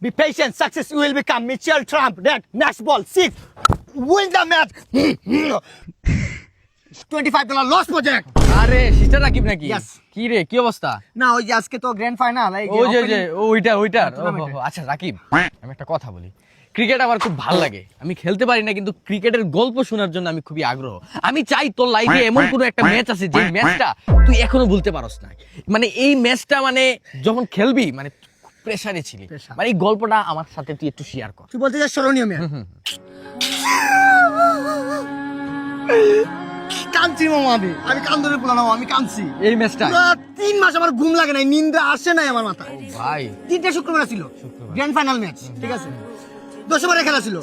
Be patient. Success will become Mitchell Trump. That next ball 6. Win the match. $25 loss project. আরে sister Rakib নাকি? Yes. কি রে কি অবস্থা? না ওই যে আজকে তো গ্র্যান্ড ফাইনাল ওই যে ওইটার আচ্ছা রাকিব আমি একটা কথা বলি, ক্রিকেট আমার খুব ভালো লাগে, আমি খেলতে পারি না কিন্তু ক্রিকেটের গল্প শোনার জন্য আমি খুবই আগ্রহ। আমি চাই তোর লাইফে এমন কোনো একটা ম্যাচ আছে যে ম্যাচটা তুই এখনো ভুলতে পারস না, মানে এই ম্যাচটা মানে যখন খেলবি মানে প্রেসারে ছিলি, মানে এই গল্পটা আমার সাথে তুই একটু শেয়ার কর। তুই বলতে চাস স্মরণীয় ম্যাচ? কাঁদছি মামা, আমি কান্দরে বললাম, আমি কাঁদছি এই ম্যাচটা 3 মাস আমার ঘুম লাগে নাই, নিন্দা আসে নাই আমার মাথায় ভাই। 3টে শুক্রবার ছিল গ্র্যান্ড ফাইনাল ম্যাচ, ঠিক আছে? 10 ওভারের খেলা ছিল,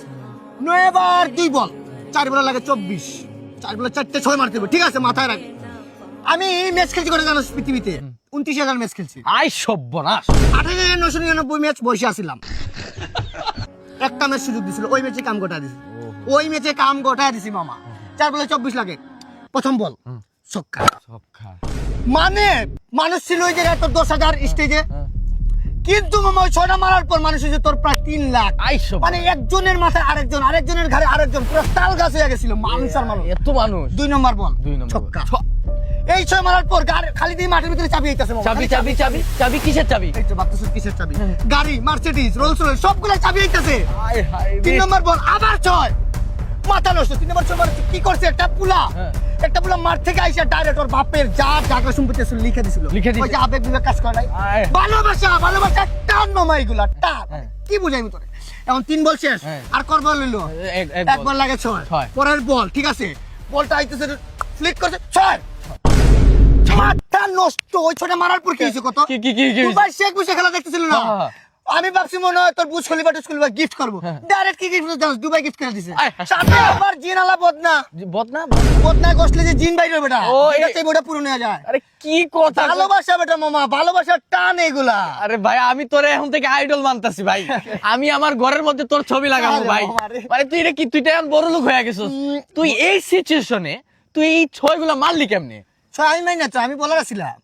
9 ওভার 2 বল, 4 বল লাগে 24, 4 বলে 4টে 6 মারতে হবে, ঠিক আছে? মাথায় রাখ। আমি ম্যাচ খেলছি করে জানো পৃথিবীতে 29,000 ম্যাচ খেলছি, আই সর্বনাশ, 28,999 ম্যাচ বসে আসছিলাম। একটা ম্যাচ সুযোগ দিছিল, ওই ম্যাচে কাম গোটা দিছি, ওই ম্যাচে কাম গোটা দিছি মামা। 4 বলে 24 লাগে, প্রথম বল ছক্কা। মানে মানুষ ছিল ওই জায়গায় তোর 10,000 স্টেজে, কিন্তু মামা ওই 6টা মারার পর মানুষ হয়েছে তোর প্রায় 3 লাখ। মানে একজনের মাথায় আরেকজন, আরেকজনের ঘাড়ে আরেকজন, পুরো তাল গাছ হয়ে গেছিল মানুষ আর মানুষ, এত মানুষ। 2 নম্বর বল ছক্কা। এই 6 মারার পর খালি দিয়ে মাঠের ভিতরে চাবি আইতাছে মামা। চাবি কিসের চাবি? এই তো ভাবতেছিস কিসের চাবি? গাড়ি, মার্সিডিজ, রোলস রয়েস সবগুলো চাবি আইতাছে। 3 নম্বর বল আবার 6, মাথা নষ্ট। 3 নম্বর 6 কি করছে? একটা পুলা মাঠ থেকে আইসা ডাইরেক্ট ওর বাপের যা টাকা সম্পত্তি ছিল লিখে দিছিল। ওই যে আবেগ বিবেক কাজ করে নাই, ভালোবাসা টান মামা, এগুলা টান। কি বুঝাইবো তোরে? এখন 3 বল শেষ, আর করবা লইলো এক বল লাগে 6। পরের বল, ঠিক আছে, বলটা আইতেছে, ফ্লিক করছে 6, মাথা নষ্ট। ওই 6টা মারার পর কি হইছে কত? দুবাই শেখ বসে খেলা দেখতেছিল না? আমি ভাবছি মনে হয় তোর বুঝ খলিফা গিফট করবো, ডাইরেক্ট কি গিফট জানিস? দুবাই গিফট করে দিছে। সাথে আবার জিন আলা বদনা গোসলে যে জিন বাইরে বেটা, এটা সেই বড় পুরো নিয়ে যায়। আরে কি কথা, ভালোবাসা বেটা মামা, ভালোবাসার টান এগুলা। আরে ভাই আমি তোরে এখন থেকে আইডল মানতাছি ভাই, আমি আমার ঘরের মধ্যে তোর ছবি লাগাবো ভাই। মানে তুই এটা কি, তুই তো এখন বড় লোক হয়ে গেছিস, তুই এই সিচুয়েশনে তুই এই 6 গুলা মারলি কেমনে? আমি মাই না, আমি বলার ছিলাম।